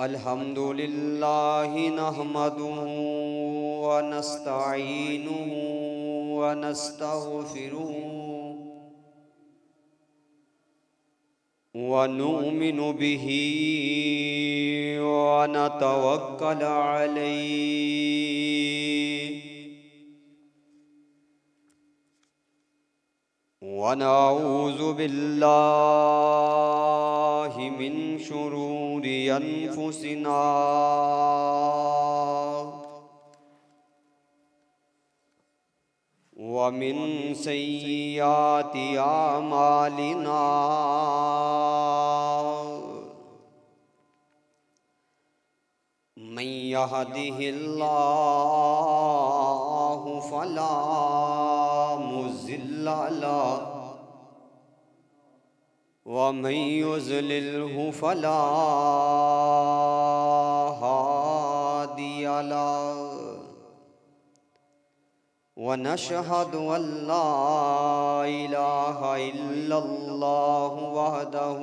الحمد لله نحمده ونستعينه ونستغفره ونؤمن به ونتوكل عليه ونعوذ بالله من شرور أنفسنا ومن سيئات أعمالنا من يهده الله فلا مضل له ومن يضلله فلا هادي له ونشهد أن لا إله إلا الله وحده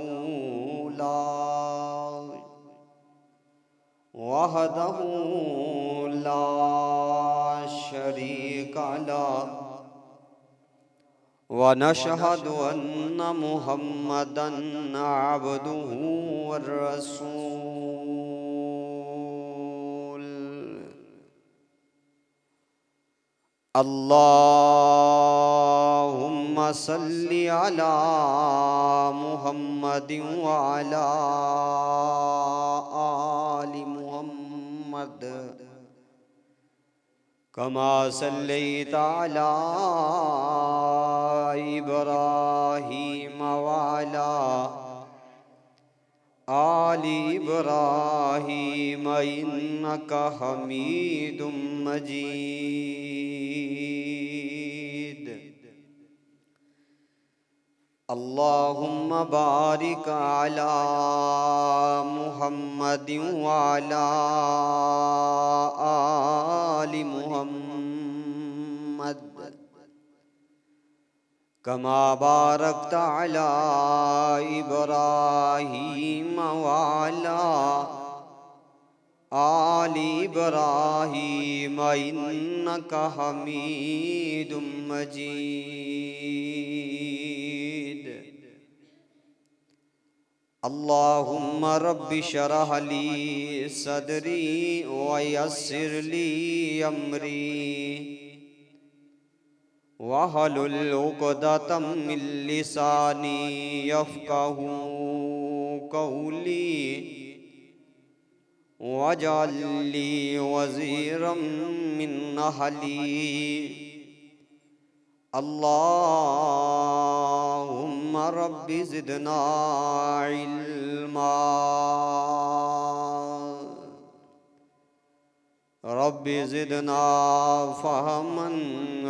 لا شريك له ونشهد أن محمدًا عبده والرسول اللهم صل على محمد وعلى آل محمد كما صليت على إبراهيم وعلى آل إبراهيم إنك حميد مجيد اللهم بارك على محمد وعلى آل محمد كما باركت على إبراهيم وعلى آل إبراهيم إنك حميد مجيد اللهم رب اشرح لي صدري ويسر لي أمري واحلل عقدة من لساني يفقهوا قولي واجعل لي وزيرا من أهلي اللهم رب زدنا علما رب زدنا فهما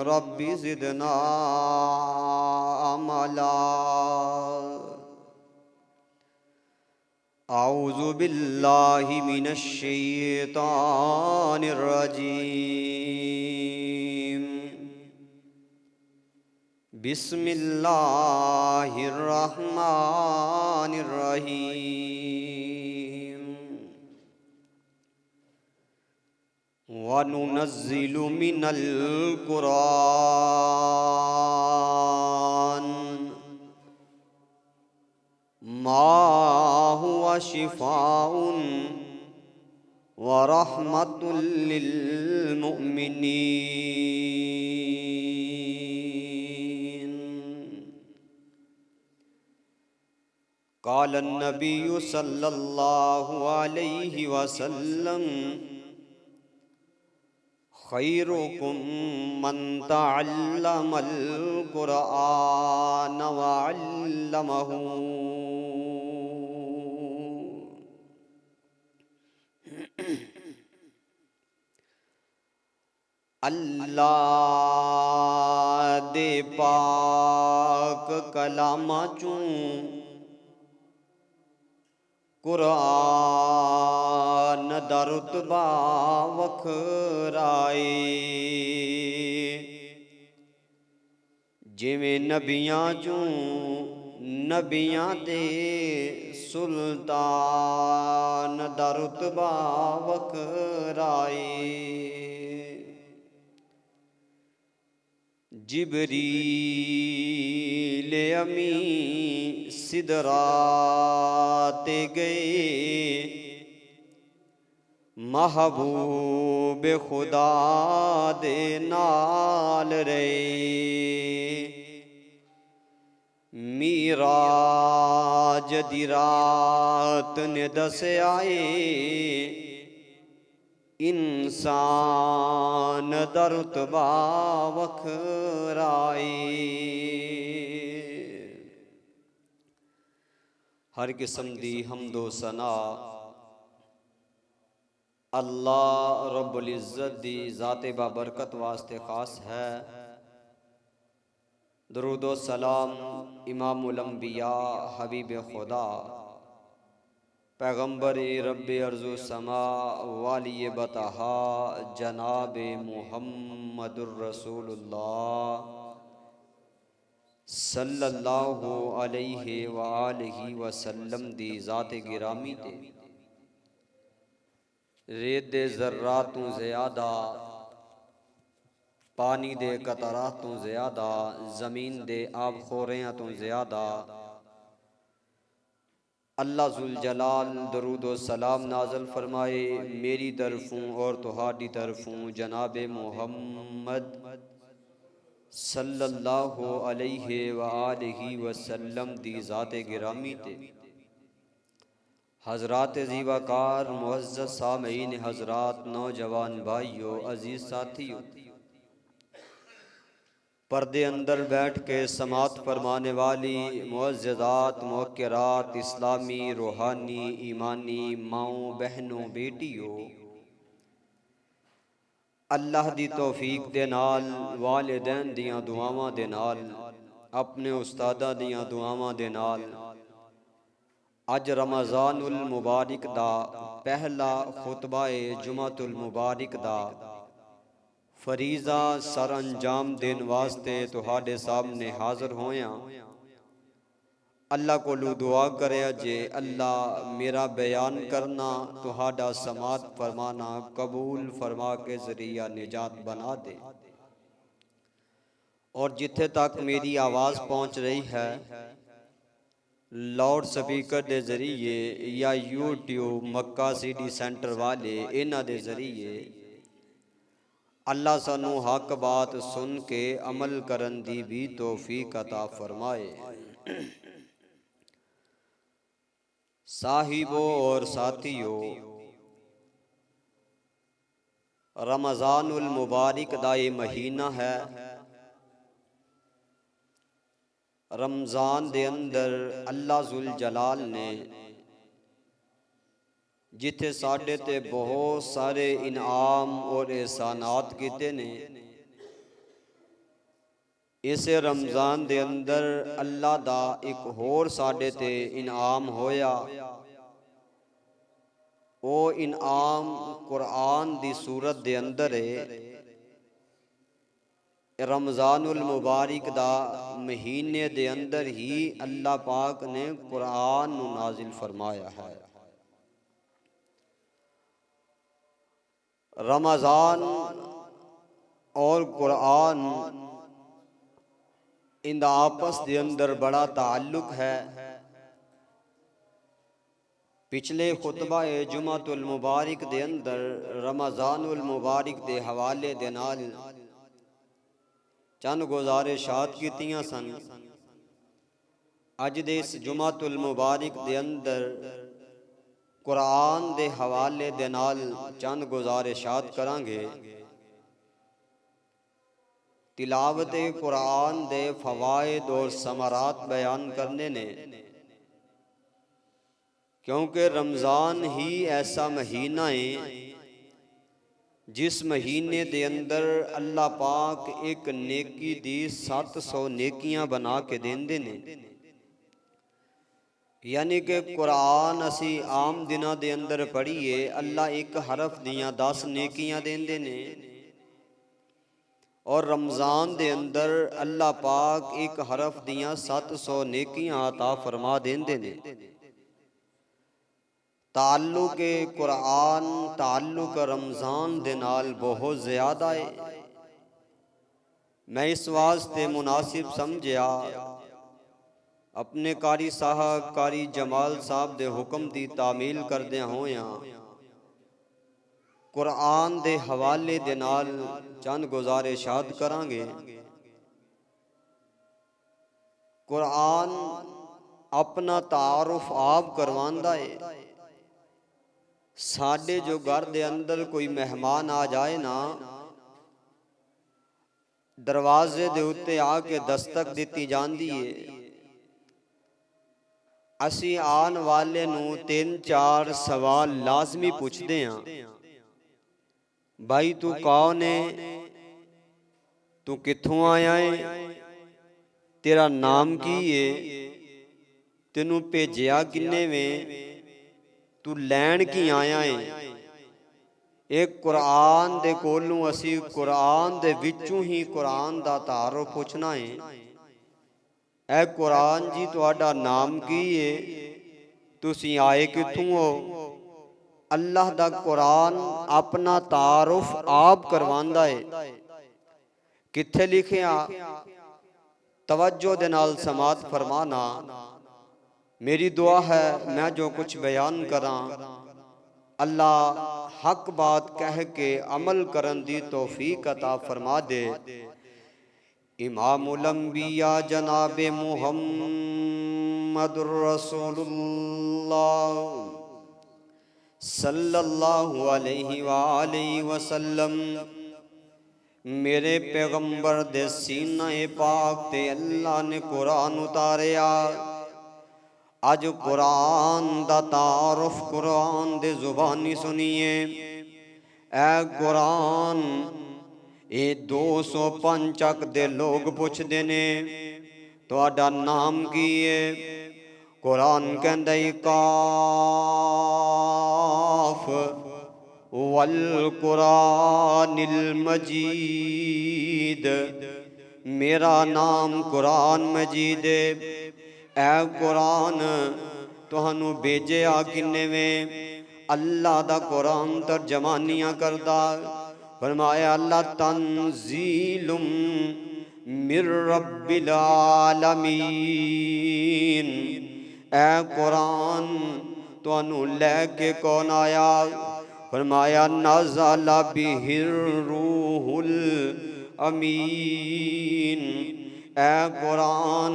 رب زدنا عملا أعوذ بالله من الشيطان الرجيم بسم الله الرحمن الرحيم وننزل من القرآن ما هو شفاء ورحمة للمؤمنين قال النبي صلى الله عليه وسلم خيركم من تعلم القرآن وعلمه اللہ دے پاک کلام چوں قرآن دا رتبہ وکھرائے جویں نبیاں چوں نبیاں دے سلطان دا رتبہ وکرائی جبریل امی سدرات گئے محبوب خدا دے نال رہے میراج دی رات نے دسے آئے انسان دا رتبہ وکھرائی ہر قسم دی حمد و ثنا اللہ رب العزت دی ذات بابرکت واسطے خاص ہے۔ درود و سلام امام الانبیاء حبیب خدا پیغمبر رب ارض و سما والی بطحا جناب محمد الرسول اللہ صلی اللہ علیہ وآلہ وسلم دی ذات گرامی تے ریت دے ذراتوں زیادہ پانی دے قطراتوں زیادہ زمین دے آب خوریاں تو زیادہ اللہ ذوالجلال درود و سلام نازل فرمائے میری طرفوں اور تہاڈی طرفوں جناب محمد صلی اللہ علیہ وآلہ وسلم دی ذات گرامی تے۔ حضرات زیوکار معزز سامعین حضرات نوجوان بھائیو عزیز ساتھیو پردے اندر بیٹھ کے سماعت فرمانے والی معززات موقرات اسلامی روحانی ایمانی ماؤں بہنوں بیٹیوں اللہ دی توفیق دے نال والدین دیاں دعاواں دے نال اپنے استاداں دیاں دعاواں دے نال اج رمضان المبارک دا پہلا خطبہ جمعۃ المبارک دا فریضہ سر انجام دین واسطے تہاڈے سامنے حاضر ہویاں۔ اللہ کو دعا کرے جے اللہ میرا بیان کرنا تہاڈا سماعت فرمانا قبول فرما کے ذریعہ نجات بنا دے، اور جتھے تک میری آواز پہنچ رہی ہے لاؤڈ سپیکر دے ذریعے یا یوٹیوب مکہ سٹی سینٹر والے انہاں دے ذریعے اللہ سانو حق بات سن کے عمل کرن دی بھی توفیق عطا فرمائے۔ صاحبوں اور ساتھیوں رمضان المبارک دا یہ مہینہ ہے، رمضان دے اندر اللہ ذوالجلال نے جتھے ساڈے تے بہت سارے انعام اور احسانات کیتے نے، اسے رمضان دے اندر اللہ دا ایک ہور ساڈے تے انعام ہویا، او انعام قرآن دی صورت دے اندر ہے۔ رمضان المبارک دا مہینے دے اندر ہی اللہ پاک نے قرآن نازل فرمایا ہے۔ رمضان اور قرآن ان دا آپس دے اندر بڑا تعلق ہے۔ پچھلے خطبہ جمعۃ المبارک دے اندر رمضان المبارک دے حوالے دے نال چند گزارشات کیتیاں سن۔ اج دے اس جمعۃ المبارک دے اندر قرآن دے حوالے دے نال چند گزارشات کران گے۔ تلاوت قرآن دے فوائد اور ثمرات بیان کرنے نے، کیونکہ رمضان ہی ایسا مہینہ ہے جس مہینے دے اندر اللہ پاک ایک نیکی دی 700 نیکیاں بنا کے دیندے نے۔ یعنی کہ قرآن اسی عام دنوں دے اندر پڑھیے اللہ ایک حرف دیاں 10 نیکیاں دیندے نے، اور رمضان دے اندر اللہ پاک ایک حرف دیاں 700 نیکیاں عطا فرما دیندے نے۔ تعلق قرآن تعلق رمضان دے نال بہت زیادہ ہے۔ میں اس واسطے مناسب سمجھیا اپنے قاری صاحب قاری جمال صاحب دے حکم دی تعمیل کردے ہویاں قرآن دے حوالے دے نال چند گزارشات کران گے۔ قرآن اپنا تعارف آپ کرواندا ہے۔ ساڈے جو گھر دے اندر کوئی مہمان آ جائے نا، دروازے دے اتے آ کے دستک دیتی جاندی ہے، اسی آن والے نو 3-4 سوال لازمی پوچھ دے ہاں۔ بھائی تو کون ہے؟ تو کتھوں آیا ہے؟ تیرا نام کی ہے؟ تینوں بھیجیا کنے میں؟ تو لین کی آیا ہے؟ ایک قرآن دے کولوں اسی قرآن دے وچوں ہی قرآن دا تعارف پوچھنا ہے۔ اے قرآن جی تہاڈا نام کی ہے؟ تسی آئے کتھوں ہو؟ اللہ دا قرآن اپنا تعارف آپ کرواندا ہے۔ کتھے لکھیا؟ توجہ دے نال سماعت فرمانا۔ میری دعا ہے میں جو کچھ بیان کراں اللہ حق بات کہہ کے عمل کرن دی توفیق عطا فرما دے۔ امام الانبیاء جناب محمد رسول اللہ صلی اللہ علیہ وآلہ وسلم میرے پیغمبر دے سینہ پاک تے اللہ نے قرآن اتاریا۔ آج قرآن دا تعارف قرآن دے زبانی سنیے۔ اے قرآن اے 205 چک دے لوگ پوچھ دینے تہاڈا نام کی ہے؟ قرآن کہندا ہے کاف والقرآن المجید، میرا نام قرآن مجید ہے۔ اے قرآن تہانوں بھیجیا کنے میں؟ اللہ دا قرآن ترجمانیاں کردا۔ فرمایا اللہ تنزیل من رب العالمین۔ اے قرآن تہانوں لے کے کون آیا؟ فرمایا نزل بہ الروح الامین۔ اے قرآن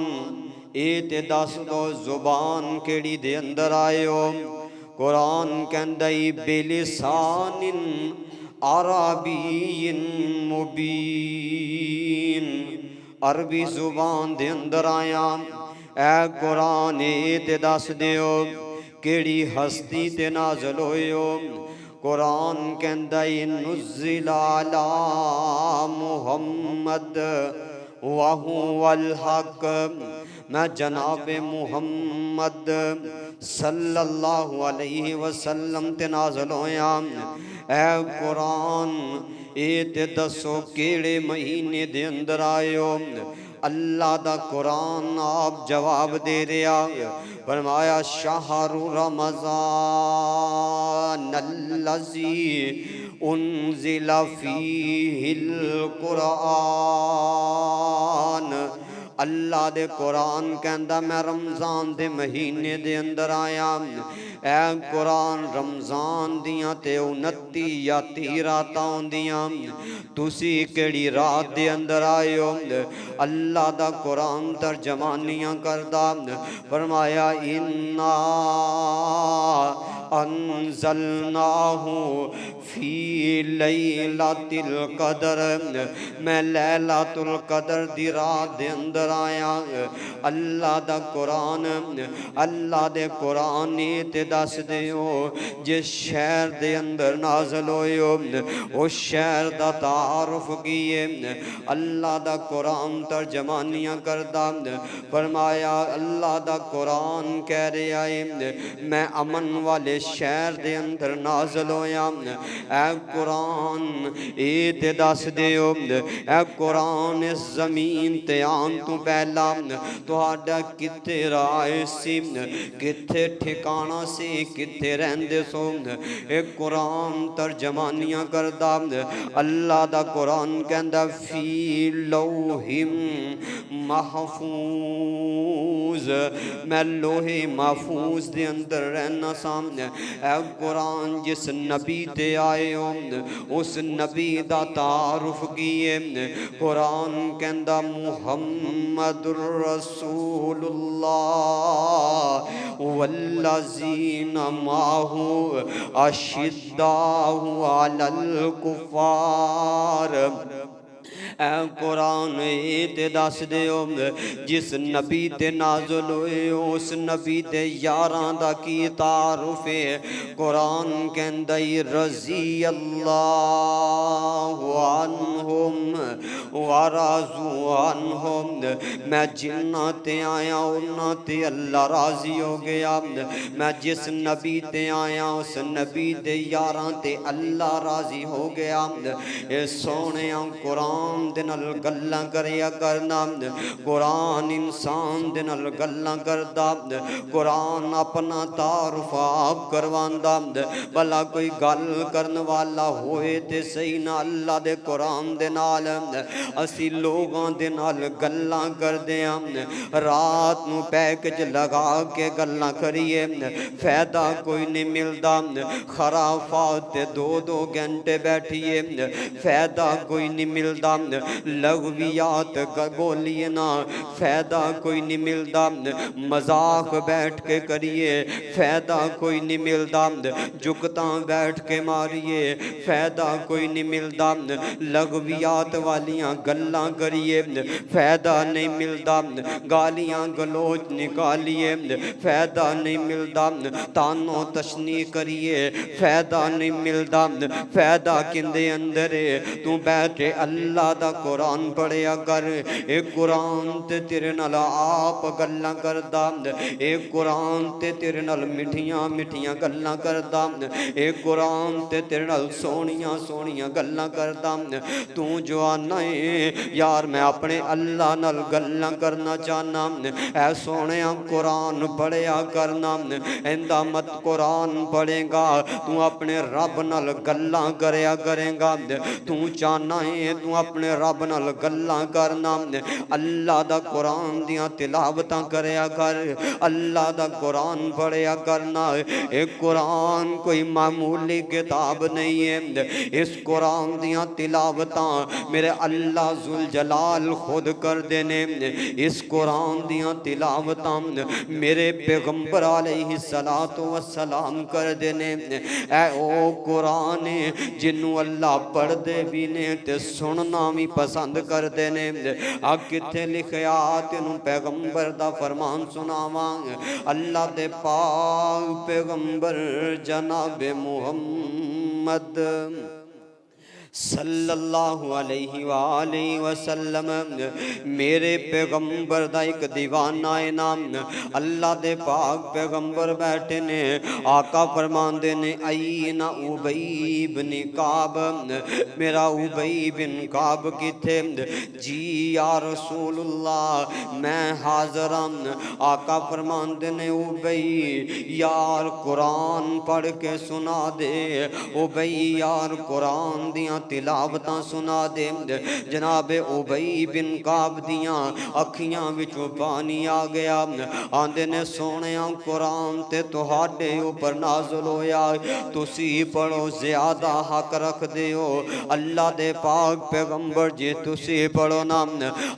اے تے دس دو زبان کیڑی دے اندر آئے ہو؟ قرآن کہندا ہے بلسان عربی مبین، عربی زبان دے اندر آیا۔ اے قرآن اے تے دس دیو کیڑی ہستی تے نازل ہوئے ہو؟ قرآن کہندا ہے نزل علی محمد وَهُوَ الْحَقُّ، میں جناب محمد صلی اللہ علیہ وسلم تے نازل ہویا۔ اے قرآن اے تے دسو کیڑے مہینے دے اندر آئے ہو؟ اللہ دا قرآن آپ جواب دے رہا۔ فرمایا شہر رمضان الذی انزل فیہ القرآن۔ اللہ دے قرآن کہندا میں رمضان دے مہینے دے اندر آیا۔ اے قرآن رمضان دیاں تے 29 یا 30 راتاں ہوندیاں، تسی کیڑی رات دے اندر آئے ہو؟ اللہ دا قرآن ترجمانیاں کردا۔ فرمایا انا انزلناہ فی لیلۃ القدر، میں لیلۃ القدر دی رات دے اندر آیا۔ اللہ دا قرآن اللہ دے قرآن تے دس دیو جس شہر دے اندر نازل ہوئے ہو اس شہر دا تعارف کیے۔ اللہ دا قرآن ترجمانیاں کردہ۔ فرمایا اللہ دا قرآن کہہ رہا ہے میں امن والے شہر دے اندر نازل ہویا۔ اے قرآن اے تے دس دیو اے قرآن اس زمین تے آن تو تو پہلا تہاڈا کتے رائے سی کتے ٹھکانہ سی کتے رہندے سو ایک قرآن ترجمانیاں کردہ اللہ دا قرآن کہندہ فی لوح محفوظ میں لوح محفوظ دے اندر رہنا سامنے اے قرآن جس نبی تے آئے ہو اس نبی دا تعارف کیے قرآن کہندہ محمد الرسول اللہ والذین معہو اشداء علی الکفار اے قرآن تے دس دیو جس نبی تے نازل ہوئے اس نبی تے یاراں دا کی تعارف ہے قرآن کہندائی رضی اللہ عنہم ورضوا عنہم میں جنہ تے آیا انہ تے اللہ راضی ہو گیا میں جس نبی تے آیا اس نبی تے یاراں تے اللہ راضی ہو گیا اے سونے قرآن دے نال گلاں کریا کرنا قرآن انسان دے نال گلاں کردا قرآن اپنا تعارف آپ کرواندا بھلا کوئی گل کرن والا ہوئے تے صحیح نہ اللہ دے قرآن دے نال اسی لوگاں دے نال گلاں کردے ہاں رات نو پیکج لگا کے گلاں کریے فائدہ کوئی نہیں ملدا خرافات تے دو دو گھنٹے بیٹھیے فائدہ کوئی نہیں ملدا لغویات گولیے نا فائدہ کوئی نہیں ملدا مذاق بیٹھ کے کریے فائدہ کوئی نہیں ملدا جکتاں بیٹھ کے ماریے فائدہ کوئی نہیں ملدا لغویات والیاں گلاں کریے فائدہ نہیں ملدا گالیاں گلوچ نکالیے فائدہ نہیں ملدا تانو تشنیع کریے فائدہ نہیں ملدا فائدہ کندے اندر تو بیٹھے اللہ دا قرآن پڑھیا کر ایک قرآن تے تیرے نال آپ گلاں کردا ایک قرآن تے تیرے نال مٹھیاں مٹھیاں گلاں کردا ایک قرآن تے تیرے نال سونیاں سونیاں گلاں کردا تو جو آنا ہے یار میں اپنے اللہ نال گلاں کرنا چاہنا اے سونیاں قرآن پڑھیا کرنا ایندہ مت قرآن پڑھے گا تو اپنے رب نال گلاں کریا کرے گا تو چاہنا ہے تو اپنے رب نال گلاں کرنا اللہ دا قرآن دیاں تلاوتاں کریا کر اللہ دا قرآن پڑھیا کرنا ایک قرآن کوئی معمولی کتاب نہیں ہے اس قرآن دیاں تلاوتاں میرے اللہ ذوالجلال خود کر دینے اس قرآن دیاں تلاوتاں میرے پیغمبر علیہ السلام کر دینے اے او قرآن جنہوں اللہ پڑھ دے بھی نے تے سننا بھی پسند کر دینے کتے لکھیا تینوں پیغمبر دا فرمان سناواں اللہ دے پاک پیغمبر جناب محمد صلی اللہ علیہ وآلہ وسلم میرے پیغمبر دا ایک دیوانہ نام اللہ دے پاک پیغمبر بیٹھے نے آقا فرمان دے نے این ابی بن کعب میرا ابی بن کعب کی تھے جی یا رسول اللہ میں حاضرم آقا فرمان دے نے ابی یار قرآن پڑھ کے سنا دے ابی یار قرآن دیاں تلاوتاں سنا دے جناب ابی بن کعب دیاں اکھیاں وچوں پانی آ گیا آندے نے سونیاں قرآن تے تہاڈے اوپر نازل ہویا تسی پڑھو زیادہ حق رکھ دیو اللہ دے پاک پیغمبر جے تسی پڑھو نا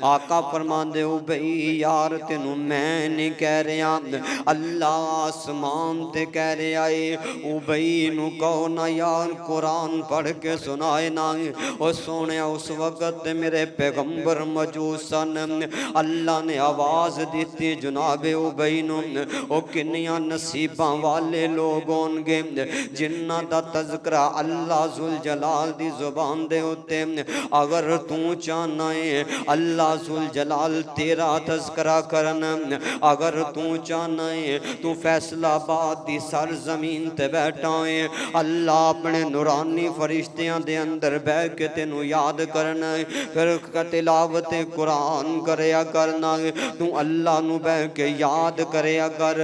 آقا فرمان دے ابی یار تینوں میں نہیں کہہ رہا اللہ آسمان تے کہہ رہا ہے ابی نو کہو نا یار قرآن پڑھ کے سنائے نا او سونے اس وقت میرے پیغمبر موجود سن اللہ نے آواز دیتی جناب ابی نو او کنیاں نصیباں والے لوگ ہونگے جنہ دا تذکرہ اللہ ذوالجلال دی زبان دے ہوتے اگر تو چاہنا ہے اللہ ذوالجلال تیرا تذکرہ کرنا اگر تو چاہنا ہے تو فیصلہ آباد دی سرزمین تے بیٹھا ہے اللہ اپنے نورانی فرشتیاں دے اندر اندر بہ کے تینوں یاد کرنا ہے، پھر تلاوت قرآن کریا کرنا ہے، تو اللہ نو بہ کے یاد کریا کر۔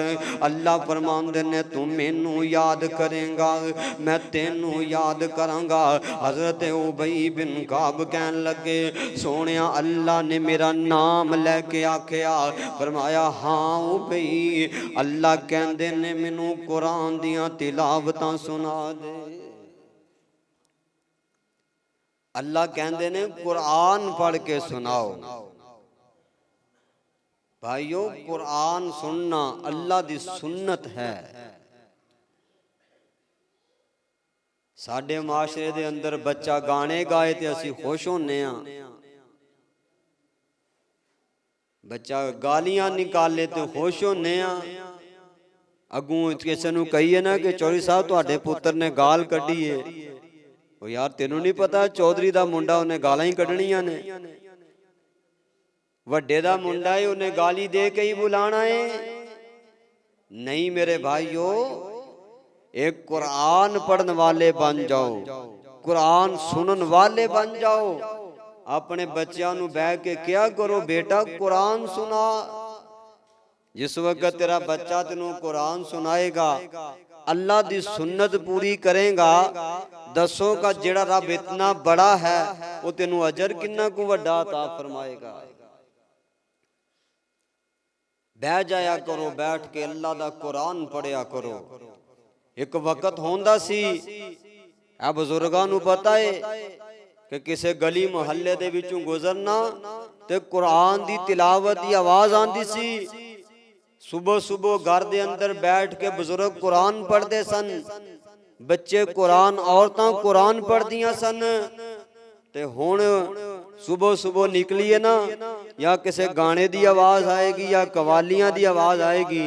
اللہ فرماندے نے تو مینوں یاد کرے گا میں تینوں یاد کراں گا۔ حضرت ابی بن کعب کہن لگے سونیا اللہ نے میرا نام لے کے آکھیا، فرمایا ہاں ابی، اللہ کہندے نے مینوں قرآن دیاں تلاوتاں سنا دے۔ اللہ کہندے نے قرآن پڑھ کے سناؤ۔ بھائیو قرآن سننا اللہ دی سنت ہے۔ ساڈے معاشرے دے اندر بچہ گانے گائے تے اسی خوش ہونے ہاں، بچہ گالیاں نکالے تے خوش ہونے ہاں۔ اگوں کسے نوں کہیے نا کہ چودھری صاحب تہاڈے پتر نے گال کڈی ہے، او یار تینوں نہیں پتا چودھری دا منڈا انہیں گالاں ہی کڈنیاں نے، وڈے دا منڈا ہے انہیں گالی دے کے ہی بلانا ہے؟ نہیں میرے بھائیو، ایک قرآن پڑھن والے بن جاؤ، قرآن سنن والے بن جاؤ۔ اپنے بچیاں نو بہ کے کیا کرو بیٹا قرآن سنا۔ جس وقت تیرا بچہ تینوں قرآن سنائے گا، اللہ دی سنت پوری کرے گا، دسو کا جڑا رب اتنا بڑا ہے وہ تینوں اجر کنہ کو وڈا عطا فرمائے گا۔ بہ جایا کرو، بیٹھ کے اللہ دا قرآن پڑھیا کرو۔ ایک وقت ہوندا سی، اے بزرگاں نو پتہ ہے کہ کسے گلی محلے دے وچوں گزرنا تے قرآن دی تلاوت دی آواز آندی سی، صبح صبح گھر دے اندر بیٹھ کے بزرگ قرآن پڑھ دے سن، بچے قرآن، عورتاں قرآن پڑھ دیاں سن۔ تے ہون صبح صبح نکلیے نا، یا کسے گانے دی آواز آئے گی یا قوالیاں دی آواز آئے گی،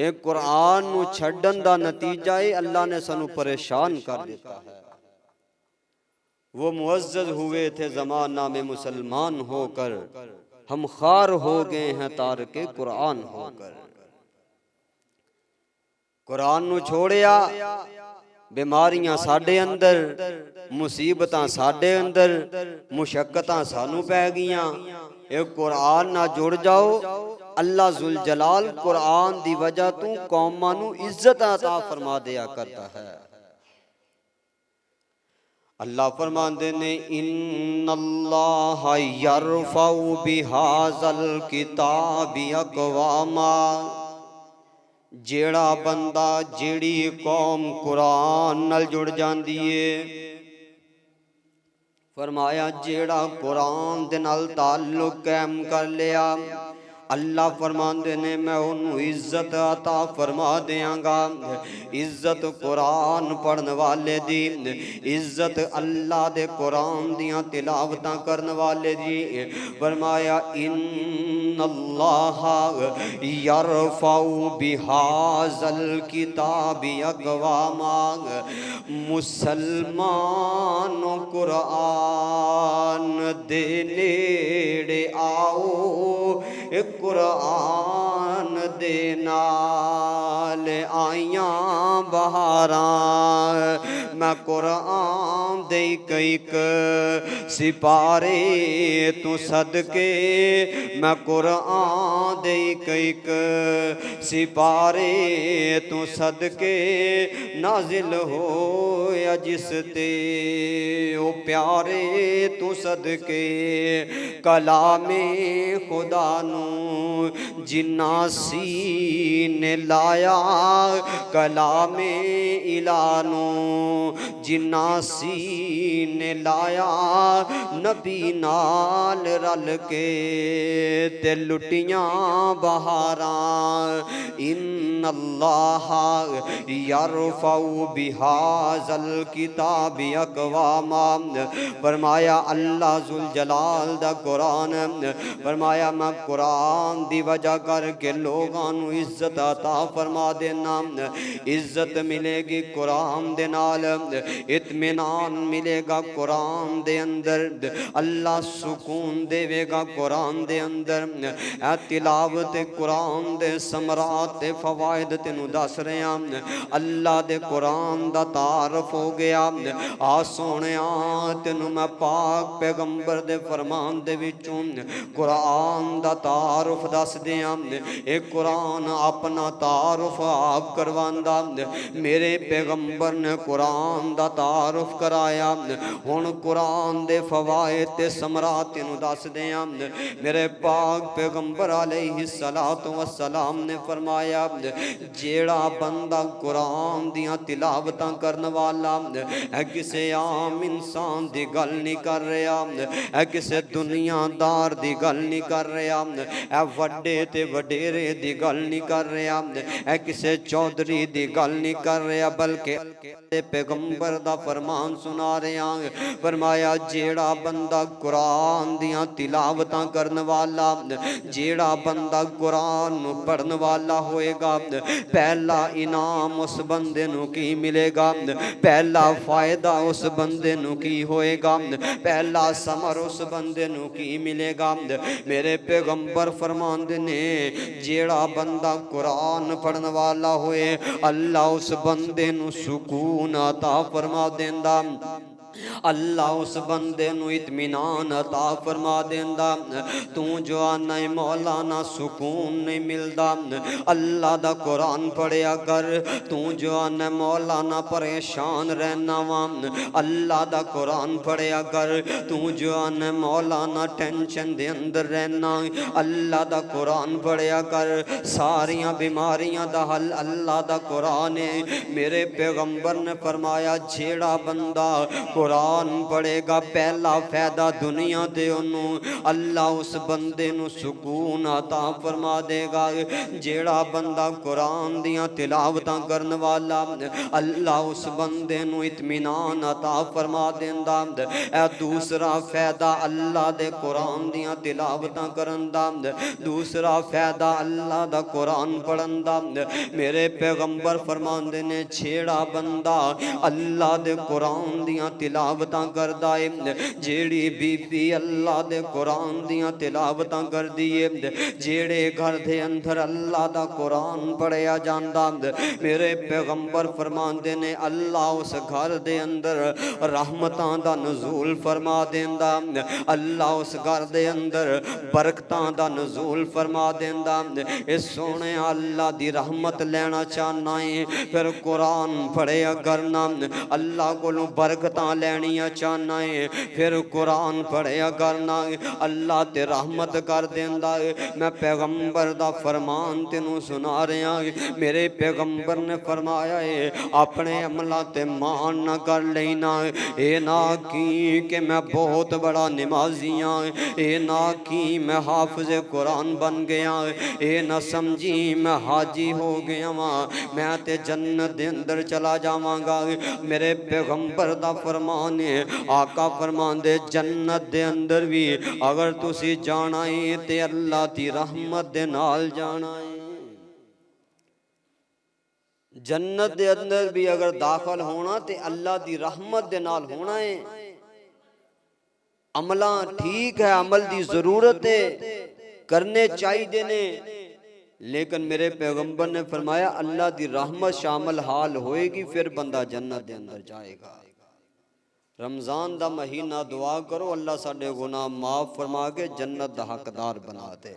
ایک قرآن نو چھڈن دا نتیجہ ہے اللہ نے سانو پریشان کر دیتا ہے۔ وہ معزز ہوئے تھے زمانہ میں مسلمان ہو کر، ہم خوار ہو گئے ہیں تارک قرآن ہو کر۔ قرآن نو چھوڑیا، بیماریاں ساڈے اندر، مصیبتاں ساڈے اندر، مشقتاں سانو پہ گیاں۔ ایک قرآن نہ جڑ جاؤ، اللہ ذوالجلال قرآن دی وجہ تو قوماں نو عزت عطا فرما دیا کرتا ہے۔ اللہ فرماندے نے ان اللہ یرفع بہذا الکتاب اقواما، جیڑا بندہ جیڑی قوم قرآن نال جڑ جاندی ہے، فرمایا جیڑا قرآن دے نال تعلق قائم کر لیا، اللہ فرماندے نے میں انہوں عزت عطا فرما دیاں گا۔ عزت قرآن پڑھن والے دی، عزت اللہ دے قرآن دیاں تلاوتاں کرن والے دی۔ فرمایا ان اللہ یرفع بہذا الکتاب اقواما، مسلمان قرآن دے نیڑے آؤ، قرآن دے نال آیاں بہاراں، میں قرآن دے ایک سپارے تو صدقے، میں قرآن دے ایک سپارے تو صدقے، نازل ہویا جس تے او پیارے تو صدقے، کلام خدا نو جنہ سینے لایا، کلام الہ نو جنہ سینے لایا، نبی نال رل کے تے لٹیاں بہاراں۔ ان اللہ یرفع بہذا الکتاب اقواما، فرمایا اللہ ذوالجلال دا قرآن، فرمایا میں قرآن دی وجہ کر کے لوگاں نو عزت عطا فرما دینا۔ عزت ملے گی قرآن دے نال، اطمینان ملے گا قرآن دے اندر، اللہ سکون دے وے گا قرآن دے اندر۔ اے تلاوت قرآن دے ثمرات تے فوائد تینوں دس رہے ہیں۔ اللہ دے قرآن دا تعارف ہو ہو گیا آ سونیاں تینوں میں پاک پیغمبر دے فرمان دے وچوں قرآن دا تعارف دس دیاں ایک قرآن اپنا تعارف آپ کرواندا میرے پیغمبر نے قرآن دا تعارف کرایا ہن قرآن دے فوائد تے ثمرات تینوں دس دیاں میرے پاک پیغمبر علیہ السلام نے فرمایا جیڑا بندہ قرآن دیاں تلاوتاں کرن والا اے کسے عام انسان دی گل نہیں کر رہا اے کسے دنیا دار دی گل نہیں کر رہا اے وڈے تے وڈیرے دی گل نہیں کر رہا اے کسے چودھری دی گل نہیں کر رہا بلکہ پیغمبر دا فرمان سنا رہا فرمایا جیڑا بندہ قرآن دیاں تلاوتاں کرن والا جیڑا بندہ قرآن نو پڑھن والا ہوئے گا پہلا انعام اس بندے نو کی ملے گا پہلا فائدہ اس بندے نو کی ہوئے گا پہلا ثمر اس بندے نو کی ملے گا میرے پیغمبر فرماندے نے جیڑا بندہ قرآن پڑھن والا ہوئے اللہ اس بندے نو سکون عطا فرما دیندا اللہ اس بندے نو اطمینان عطا فرما دیندا تو جو آنا مولانا سکون نہیں ملدا اللہ دا قرآن پڑھیا کر تو جو آنا مولانا پریشان رہنا وام اللہ دا قرآن پڑھیا کر تو جو آنا مولانا ٹینشن دے اندر رہنا اللہ دا قرآن پڑھیا کر ساریاں بیماریاں دا حل اللہ دا قرآن ہے میرے پیغمبر نے فرمایا جیڑا بندہ قرآن پڑھے گا پہلا فائدہ دنیا دے انہوں اللہ اس بندے نو سکون عطا فرما دے گا جیڑا بندہ قرآن دیاں تلاوتاں کرن والا اللہ اس بندے نو اطمینان عطا فرما دیندا اے دوسرا فائدہ اللہ دے قرآن دیاں تلاوتاں کرن دا دوسرا فائدہ اللہ دا قرآن پڑھن دا میرے پیغمبر فرماندے نے جیڑا بندہ اللہ دے قرآن دیاں تلاوتاں کردہ ہے جیڑی بی بی اللہ دے قرآن دیاں تلاوتاں کر دیئے جیڑے گھر دے اندر اللہ دا قرآن پڑھیا جاندہ میرے پیغمبر فرماندے نے اللہ اس گھر دے اندر رحمتاں دا نزول فرما دیندہ اللہ اس گھر دے اندر برکتاں دا نزول فرما دیندہ اس سونے اللہ دی رحمت لینا چاہنا ہے پھر قرآن پڑھیا کرنا اللہ کو برکتاں لینیا چاہنا ہے پھر قرآن پڑھیا کرنا ہے اللہ تے رحمت کر دیندہ ہے میں پیغمبر دا فرمان تینوں سنا رہا ہے میرے پیغمبر نے فرمایا ہے اپنے عملہ تے مان نہ کر لینا ہے اے نہ کی کہ میں بہت بڑا نمازیاں اے نہ کی میں حافظ قرآن بن گیا اے نہ سمجھی میں حاجی ہو گیا میں تے جنت دے اندر چلا جاواں گا میرے پیغمبر دا فرمان ہے آقا فرمان دے جنت دے اندر بھی اگر تسی جانا ہے تے اللہ دی رحمت دے نال جانا ہے جنت دے اندر بھی اگر داخل ہونا تے اللہ دی رحمت دے نال ہونا ہے عملہ ٹھیک ہے عمل دی ضرورت ہے کرنے چاہی دینے لیکن میرے پیغمبر نے فرمایا اللہ دی رحمت شامل حال ہوئے گی پھر بندہ جنت دے اندر جائے گا رمضان دا مہینہ دعا کرو اللہ ساڑھے گناہ معاف فرما کے جنت دا حقدار بنا دے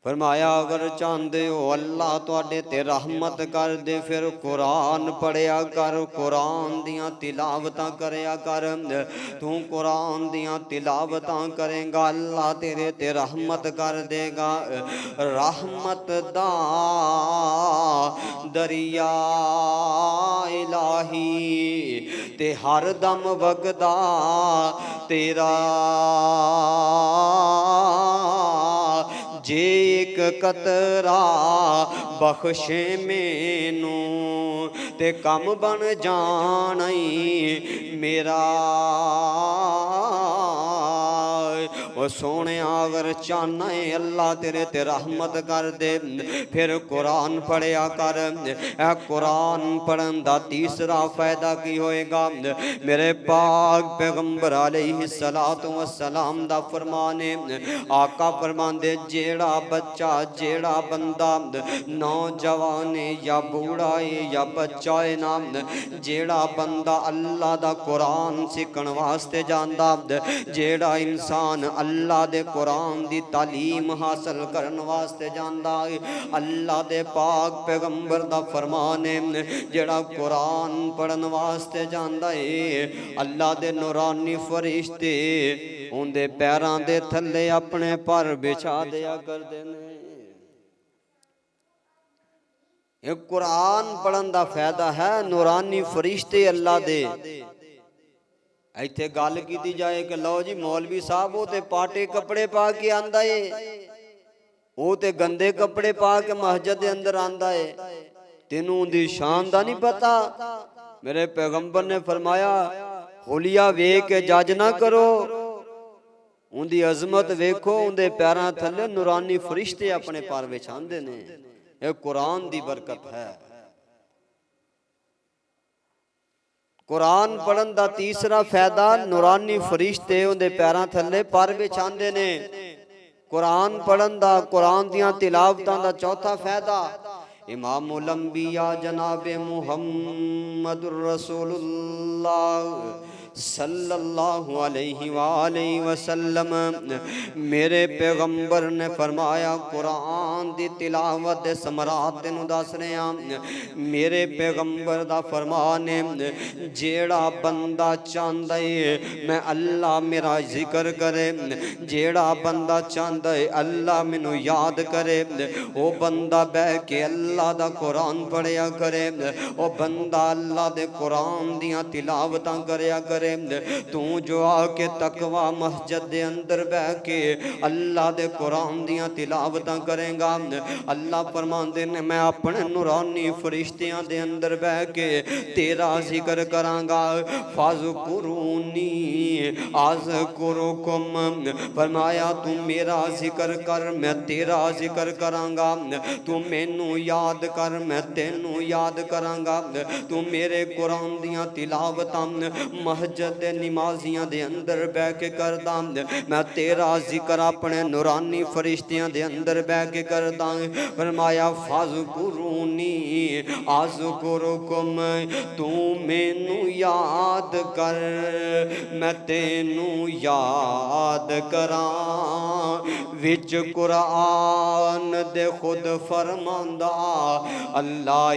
فرمایا اگر چاندے ہو اللہ تو اڈے تے رحمت کر دے پھر قرآن پڑھیا کر قرآن دیاں تلاوتاں کریا کر تو قرآن دیاں تلاوتاں کریں گا اللہ تیرے تے رحمت کر دے گا رحمت دا دریا الہی تے ہر دم وگدا تیرا جے ایک قطرہ بخشے مینوں تے کم بن جانائی میرا او سونے اگر چاہنا ہے اللہ تیرے تے رحمت کر دے پھر قرآن پڑھیا کر۔ اے قرآن پڑھن دا تیسرا فائدہ کی ہوئے گا؟ میرے پاک پیغمبر علیہ السلام دا فرمانے، آقا فرمان دے جیڑا بچہ جیڑا بندہ نوجوان یا بوڑھا یا بچہ نا، جیڑا بندہ اللہ دا قرآن سکھن واسطے جاندا، جیڑا انسان اللہ دے قرآن دی تعلیم حاصل کرن واسطے جاندا، اللہ دے پاک پیغمبر دا فرمانے جیڑا قرآن پڑھن واسطے جاندا ہے، اللہ دے نورانی فرشتے ان دے پیران دے تھلے اپنے پر بچھا دیا کر دینے۔ ایک قرآن پڑھن دا فائدہ ہے، نورانی فرشتے اللہ دے۔ ایتھے گال کی دی جائے کہ لو جی مولوی صاحب وہ تے پاٹے کپڑے پا کے آندہ ہے، وہ تے گندے کپڑے پا کے مسجد دے اندر آندہ ہے، تینوں دی شان دا نہیں پتا۔ میرے پیغمبر نے فرمایا حلیہ ویکھ کے جج نہ کرو، ان دی عظمت ویکھو، ان دے پیراں تھلے نورانی فرشتے اپنے پار بچھاندے نے۔ یہ قرآن دی برکت ہے۔ قرآن پڑھن دا تیسرا فائدہ نورانی فرشتے ان دے پیراں تھلے پر بچھاندے نے۔ قرآن پڑھن دا قرآن دیاں تلاوتاں دا چوتھا فائدہ امام الانبیاء جناب محمد الرسول اللہ صلی اللہ علیہ وآلہ وسلم میرے پیغمبر نے فرمایا قرآن دی تلاوت دے ثمرات نو دس رہے ہیں۔ میرے پیغمبر دا فرمانے جیڑا بندہ چاہندا ہے میں اللہ میرا ذکر کرے، جیڑا بندہ چاہندا ہے اللہ مینوں یاد کرے، وہ بندہ بہ کے اللہ دا قرآن پڑھیا کرے، وہ بندہ اللہ دے قرآن دیاں تلاوتاں کریا کرے۔ تو جو آ کے تقوی مسجد دے اندر بہ کے اللہ دے قرآن دیاں تلاوتاں کریں گا، اللہ فرماندے نے میں اپنے نورانی فرشتیاں دے اندر بہ کے تیرا ذکر کراں گا۔ فاذکرونی اذکرکم، فرمایا تو میرا ذکر کر میں تیرا ذکر کراں گا، تو مینوں یاد کر میں تینوں یاد کراں گا، تو میرے قرآن دیاں تلاوتاں مسجد دے نمازیاں دے اندر بہ کے کرداں، میں تیرا ذکر اپنے نورانی فرشتیاں دے اندر بہ کے کرداں۔ فرمایا فاذکرونی اذکرکم، تو مینوں یاد کر میں تینوں یاد کراں۔ وچ قرآن دے خود فرماندا اللہ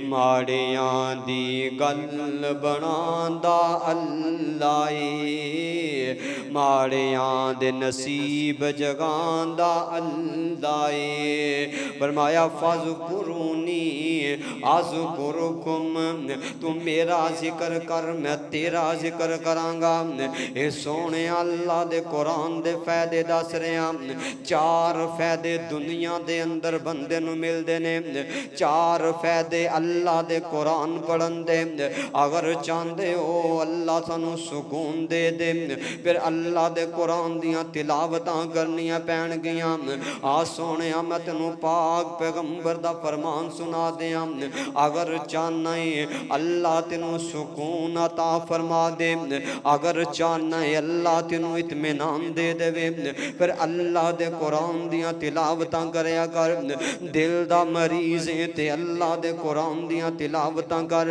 ماڑیاں دی گل بناندا اللہ ماڑیاں دے نصیب جگاندا اللہ۔ فرمایا فاذکرونی اذکرکم، تو میرا ذکر کر میں تیرا ذکر کراں گا۔ اے سونے اللہ دے قرآن دے فائدے دس رہے ہیں۔ چار فائدے دنیا دے اندر بندے نو مل دے نے، چار فائدے اللہ دے قرآن پڑھن دے۔ اگر چاہندے ہو اللہ سانو سکون دے دے پھر اللہ دے قرآن دیاں تلاوتاں کرنیاں پین گیاں۔ آ سونے میں تینوں پاک پیغمبر دا فرمان سنا دیاں، اگر چاہنا ہے اللہ تینوں سکون عطا فرما دے، اگر چاہنا ہے اللہ تینوں اطمینان دے دے پھر اللہ دے قرآن دیاں تلاوتاں کریا کر۔ دل دا مریض ہے تے اللہ دے قرآن دیاں تلاوتاں کر،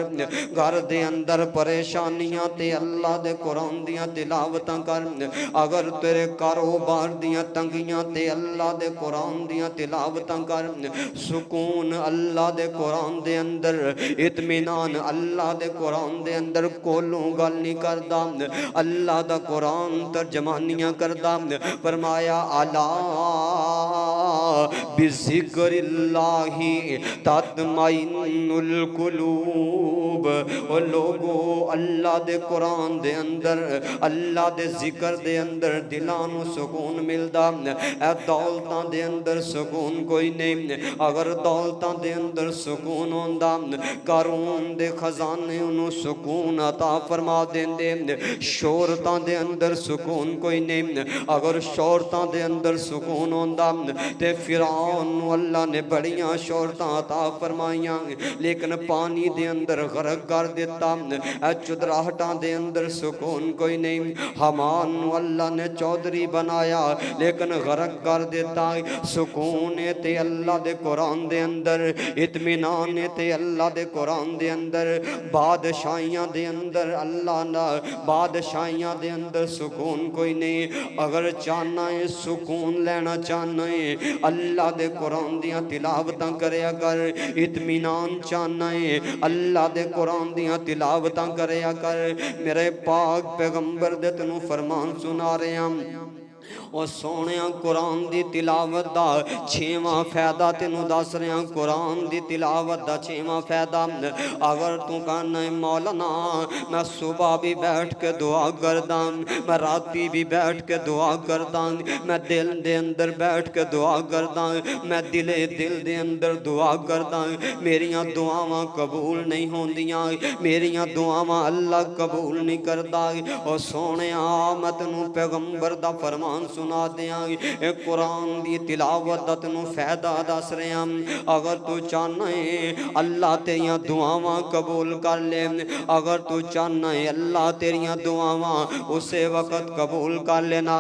گھر دے اندر پریشانیاں تے اللہ دے قرآن دیاں تلاوتاں کر، اگر تیرے کاروبار دیاں تنگیاں تے اللہ دے قرآن دیاں تلاوتاں کر، سکون اللہ دے قرآن دے اندر، اطمینان اللہ دے قرآن دے اندر، کولوں گل نہیں کردا اللہ دا قرآن ترجمانیاں کردا۔ فرمایا الا بذکر اللہ تطمئن القلوب۔ او لوگو اللہ دے قرآن دے اندر، اللہ دے ذکر دے اندر دلاں نو سکون ملدا۔ اے دولتاں دے اندر سکون کوئی نہیں، اگر دولتاں دے اندر سکون ہوندا قارون دے خزانے انہوں سکون عطا فرما دیندے۔ شہرتاں دے اندر سکون کوئی نہیں، اگر شہرتاں دے اندر سکون ہوندا تے فرعون نو اللہ نے بڑیاں شہرتاں عطا فرمائیاں لیکن پانی دے اندر غرق کر دیتا۔ اے چودراہٹاں دے اندر سکون کوئی نہیں، حمان نو اللہ نے چودھری بنایا لیکن غرق کر دیتا۔ سکون تے اللہ دے قرآن دے اندر، اطمینان تے اللہ دے قرآن دے اندر، بادشاہیاں دے اندر اللہ نہ، بادشاہیاں دے اندر سکون کوئی نہیں۔ اگر چاہنا ہے سکون لینا چاہنا ہے اللہ دے قرآن دیاں تلاوتاں کریا کر، اطمینان چاہنا ہے اللہ دے قرآن دیاں تلاوتاں کریا کر۔ میرے پاک پیغمبر دے تنوں فرمان سنا رہے ہیں، او سونیاں قرآن دی تلاوت دا چھواں فائدہ تینوں دس رہے ہیں۔ قرآن دی تلاوت دا چھواں فائدہ، اگر تو کہنا ہے مولانا میں صبح بھی بیٹھ کے دعا کردا، میں راتی بھی بیٹھ کے دعا کردا، میں دل دے اندر بیٹھ کے دعا کردا، میں دل دے اندر دعا کردا، میریاں دعاواں قبول نہیں ہوندیاں، میریاں دعاواں اللہ قبول نہیں کردا۔ او سونیاں میں تینوں پیغمبر دا فرمان سنا دیاں، اے قرآن دی تلاوت دا تینوں فائدہ دس رہے ہیں۔ اگر تو چاہنا ہے اللہ تیریاں دعاواں قبول کر لے، اگر تو چاہنا ہے اللہ تیریاں دعاواں اسے وقت قبول کر لینا،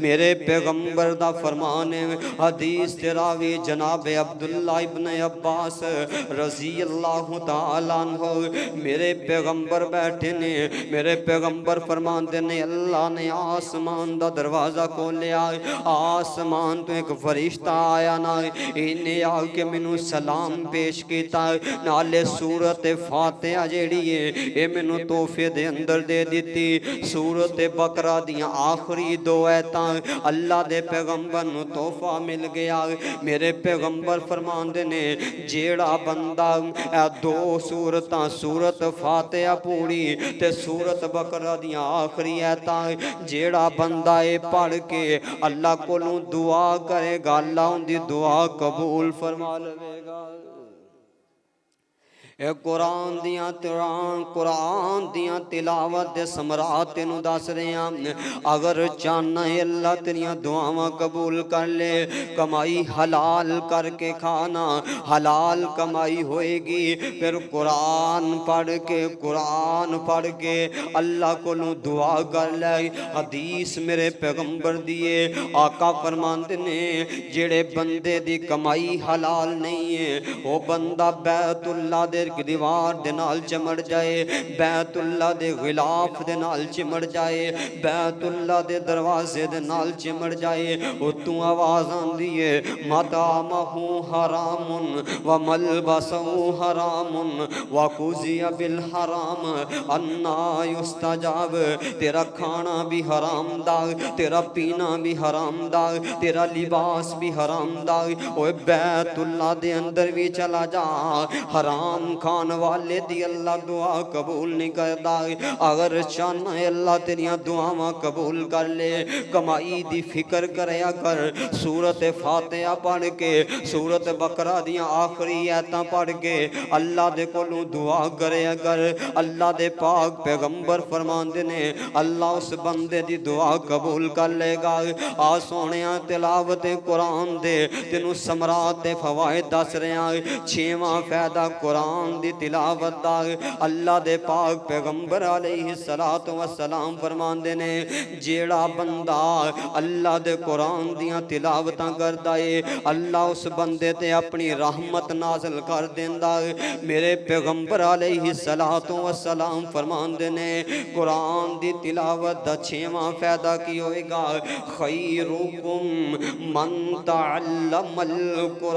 میرے پیغمبر دا فرمان ہے، حدیث تراوی جناب عبداللہ ابن عباس رضی اللہ تعالیٰ عنہ، میرے پیغمبر بیٹھے نے، میرے پیغمبر فرمان دینے اللہ نے آسمان دا دروازہ کھولیا، آسمان تو ایک فرشتہ آیا نا، انہیں آ کے منو سلام پیش کیتا، نالے سورت فاتحہ جیڑی ہے اے منو تحفے دے اندر دے دیتی۔ سورت بقرہ دیاں آخری دو ایتاں اللہ دے پیغمبر نو تحفہ مل گیا۔ میرے پیغمبر فرمان دینے جیڑا بندہ اے دو سورتاں، سورت فاتحہ پوری تے سورت بقرہ دیاں آخری ایتاں، جیڑا بندہ اے پڑھ کے اللہ کو دعا کرے گا اللہ ان دی دعا قبول فرما لے گا۔ اے قرآن دیاں تلاوت دے ثمرات تینوں دس رہے ہیں۔ اگر چاہنا ہے اللہ تیریاں دعاواں قبول کر لے، کمائی حلال کر کے کھانا، حلال کمائی ہوئے گی، پھر قرآن پڑھ کے اللہ کو دعا کر لے۔ حدیث میرے پیغمبر دیے آقا فرماندے نے جڑے بندے دی کمائی حلال نہیں ہے وہ بندہ بیت اللہ دے دیوار دے نال چمڑ جائے، بیت اللہ دے غلاف دے نال چمڑ جائے، بیت اللہ دے دروازے دے نال چمڑ جائے، اتوں آواز آندی ہے مطعمہ حرام وملبسہ حرام وغذی بالحرام انا یستجاب۔ تیرا کھانا بھی حرام دا، تیرا پینا بھی حرام دا، تیرا لباس بھی حرام دا، اوے بیت اللہ دے اندر بھی چلا جا، حرام کھان والے دی اللہ دعا قبول نہیں کردا۔ اگر چاہنا ہے اللہ تیریاں دعاواں قبول کر لے، کمائی دی فکر کریا کر، سورت فاتحہ پڑھ کے، سورت بقرہ دیاں آخری ایتاں پڑھ کے اللہ دے کولوں دعا کریا کر۔ اللہ دے پاک پیغمبر فرماندے نے اللہ اس بندے دی دعا قبول کر لے گا۔ آ سونیاں تلاوت قرآن دے تینوں ثمرات تے فوائد دس رہے ہیں۔ چھواں فائدہ قرآن دی تلاوت دا، اللہ دے پاک پیغمبر علیہ السلام فرماندے نے جیڑا بندہ اللہ دے قرآن دیاں تلاوتاں کردا ہے اللہ اس بندے تے اپنی رحمت نازل کر دیندا ہے۔ میرے پیغمبر علیہ السلام فرماندے نے قرآن دی تلاوت دا چھواں فائدہ کی ہوئے گا، خیرکم من تعلم القرآن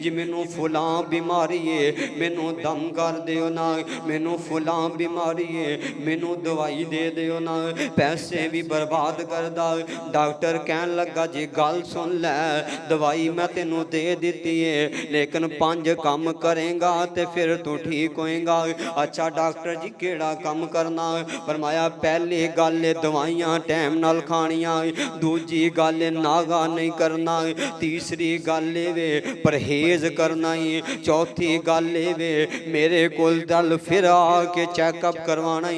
جی مینوں فلاں بیماری ہے مینوں دم کر دیو نا مینوں فلاں بیماری ہے مینوں دوائی دے دیو نا پیسے بھی برباد کردا ڈاکٹر کہن لگا جی گل سن لے دوائی میں تینوں دے دیتی ہے لیکن 5 کام کریں گا تے پھر تو ٹھیک ہوئیں گا اچھا ڈاکٹر جی کیڑا کام کرنا فرمایا پہلی گل دوائیاں ٹائم نال کھانیاں دوجی گل ناغا نہیں کرنا تیسری گل پرہیز کرنا چوتھی گل میرے کول دل پھر آ کے چیک اپ کروانا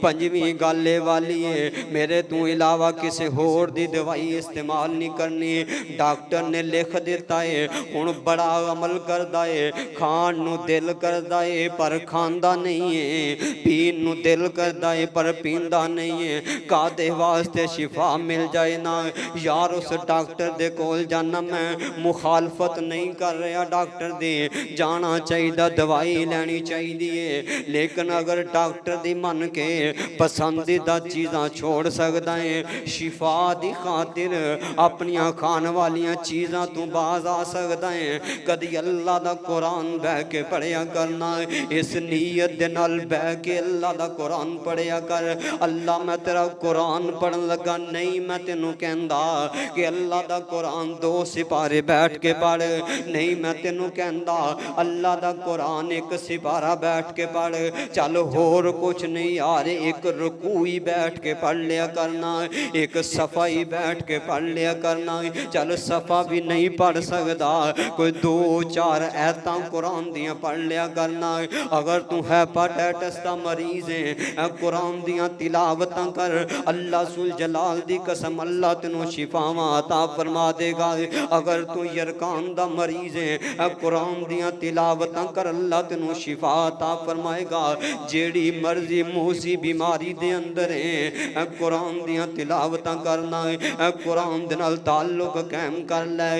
پنجویں گل والی ہے میرے تو علاوہ کسی ہور دی دوائی استعمال نہیں کرنی ڈاکٹر نے لکھ دیتا ہے ہن بڑا عمل کردا ہے کھان نو دل کردا ہے پر کھاندا نہیں ہے پین نو دل کردا ہے پر پیندا نہیں ہے کادے واسطے شفا مل جائے نا یار اس ڈاکٹر دے کول جانا میں مخالفت نہیں کر رہا ڈاکٹر دی جانا چاہیے دوائی لینی چاہیے لیکن اگر ڈاکٹر دی من کے پسندیدہ چیزاں چھوڑ سکتا ہے شفا دی خاطر اپنیاں کھان والیاں چیزاں تو باز آ سکتا ہے کدی اللہ دا قرآن بہ کے پڑھیا کرنا اس نیت دے نال بہ کے اللہ دا قرآن پڑھیا کر اللہ میں تیرا قرآن پڑھن لگا نہیں میں تینوں کہندا کہ اللہ دا قرآن 2 سپارے بیٹھ کے پڑھ نہیں میں تینوں کہندا اللہ دا قرآن 1 سپارہ بیٹھ کے پڑھ چل ہور کچھ نہیں یار ایک رکوعی بیٹھ کے پڑھ لیا کرنا ایک صفحہ ہی بیٹھ کے پڑھ لیا کرنا چل صفحہ بھی نہیں پڑھ سکدا کوئی 2-4 ایتاں قرآن دیاں پڑھ لیا کرنا اگر تو ہیپاٹائٹس دا مریض ہے قرآن دیاں تلاوتاں کر اللہ سل جلال دی قسم اللہ تینوں شفاواں عطا فرما دے گا اگر تو یرکان دا مریض ہے قرآن دیاں تلاوتاں کر اللہ تینوں شفا عطا فرمائے گا جیڑی مرضی موسی بیماری دے اندر ہے قرآن دیاں تلاوتاں کرنا ہے قرآن دے نال تعلق قائم کر لے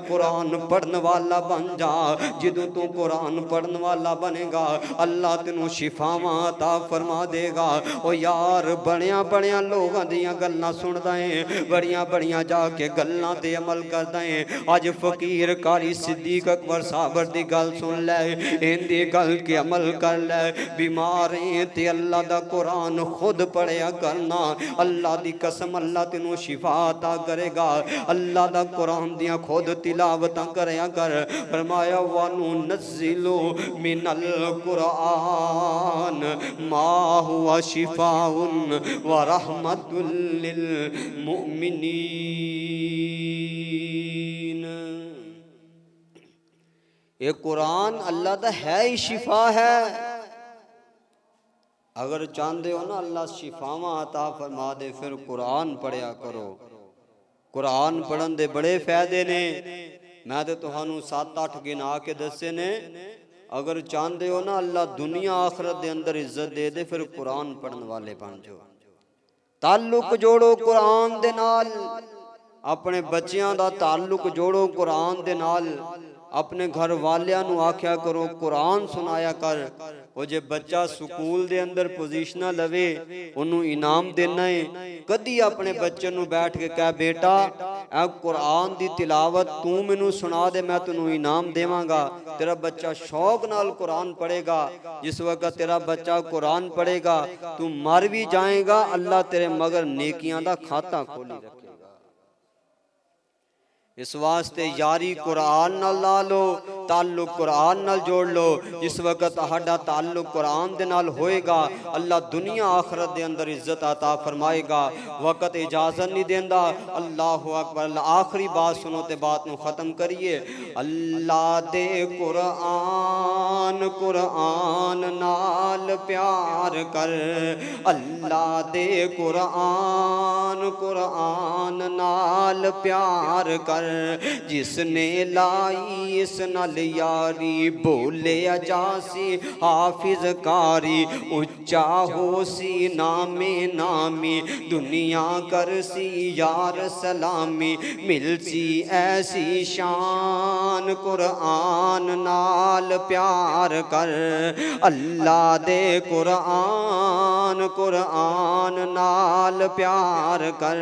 قرآن پڑھن والا بن جا جدوں تو قرآن پڑھن والا بنے گا اللہ تینوں شفاواں عطا فرما دے گا او یار بڑیاں بڑیاں لوگاں دیاں گلاں سندا ہے بڑیاں بڑیاں جا کے گلاں تے عمل کردا ہے اج فقیر قاری صدیق اکبر صاحب دی گل سن لے ان دی گل کے عمل کر لے بیمار ہیں تے اللہ دا قرآن خود پڑھیا کرنا اللہ دی قسم اللہ تینوں شفا عطا کرے گا اللہ دا قرآن دیاں خود تلاوتاں کریا کر فرمایا وَنُنَزِّلُ مِنَ الْقُرْآنِ مَا هُوَ شِفَاءٌ وَرَحْمَةٌ لِّلْمُؤْمِنِينَ یہ قرآن اللہ دا ہے ہی شفا ہے اگر چاندے ہو نا اللہ شفاواں عطا فرما دے پھر قرآن پڑھیا کرو قرآن پڑھن دے بڑے فائدے نے میں تے تہانوں 7-8 گنا کے دسے نے اگر چاندے ہو نا اللہ دنیا آخرت دے اندر عزت دے دے پھر قرآن پڑھن والے بن جو تعلق جوڑو قرآن دے نال اپنے بچیاں دا تعلق جوڑو قرآن دے نال اپنے گھر والیاں نو آکھیا کرو قرآن سنایا کر وہ جے بچہ سکول دے اندر پوزیشنہ لوے انہوں انعام دینا ہے کدی اپنے بچے نو بیٹھ کے کہا بیٹا اے قرآن دی تلاوت تو میں نو سنا دے میں تو نو انعام دیواں گا تیرا بچہ شوق نال قرآن پڑھے گا جس وقت تیرا بچہ قرآن پڑھے گا تو مر بھی جائے گا اللہ تیرے مگر نیکیاں دا کھاتا کھولی رکھے گا اس واسطے یاری قرآن نال لا لو تعلق قرآن نال جوڑ لو جس وقت ہڈا تعلق قرآن دے نال ہوئے گا اللہ دنیا آخرت دے اندر عزت عطا فرمائے گا وقت اجازت نہیں دیندہ اللہ اکبر آخری بات سنو تے بات نو ختم کریے اللہ دے قرآن نال پیار کر اللہ دے قرآن نال پیار کر جس نے لائی اس نال یاری بولے اجاسی حافظ کاری اچا ہو سی نام نامی دنیا کرسی یار سلامی مل سی ایسی شان قرآن نال پیار کر اللہ دے قرآن قرآن نال پیار کر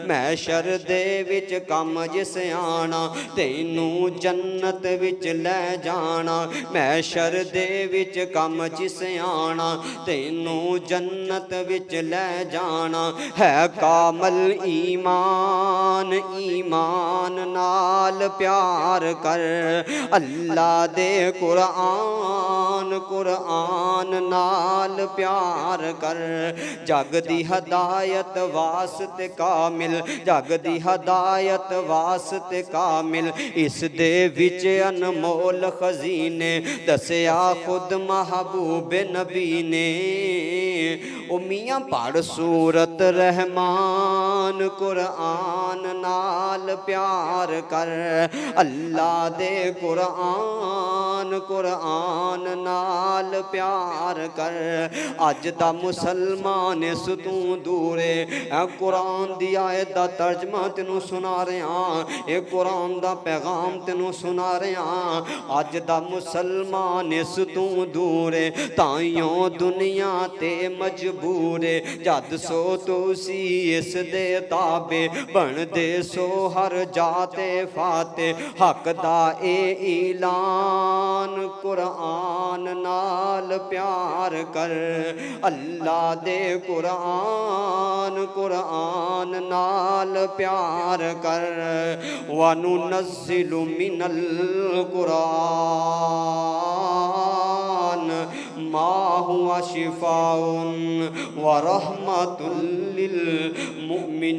محشر دے وچ کم جس آنا تینوں جنت وچ لے جانا محشر دے وچ کم جس آنا تینوں جنت وچ لے جانا ہے کامل ایمان ایمان نال پیار کر اللہ دے قرآن قرآن نال پیار کر جگ دی ہدایت واسطے کامل جگ دی ہدایت واسطے کامل اس دے وچ انمول خزینے دسیا خود محبوب نبی نے او میاں پڑھ سورت رحمان قرآن نال پیار کر اللہ دے قرآن قرآن نال پیار کر اج دا مسلمان ستوں دورے اے قرآن دی آیت دا ترجمہ تینوں سنا رہے ہاں اے قرآن دا پیغام تینوں سنا رہے ہاں اج دا مسلمان ستوں دورے تائیوں دنیا تے مجبورے جد سو تو سی اس دے تابے بن دے سو ہر جاتے فاتح حق دا اے اعلان قرآن نال پیار کر اللہ دے قرآن قرآن نال پیار کر وَنُنَزِّلُ مِنَ الْقُرْآنِ مَا هُوَ شِفَاءٌ وَرَحْمَةٌ لِلْمُؤْمِنِينَ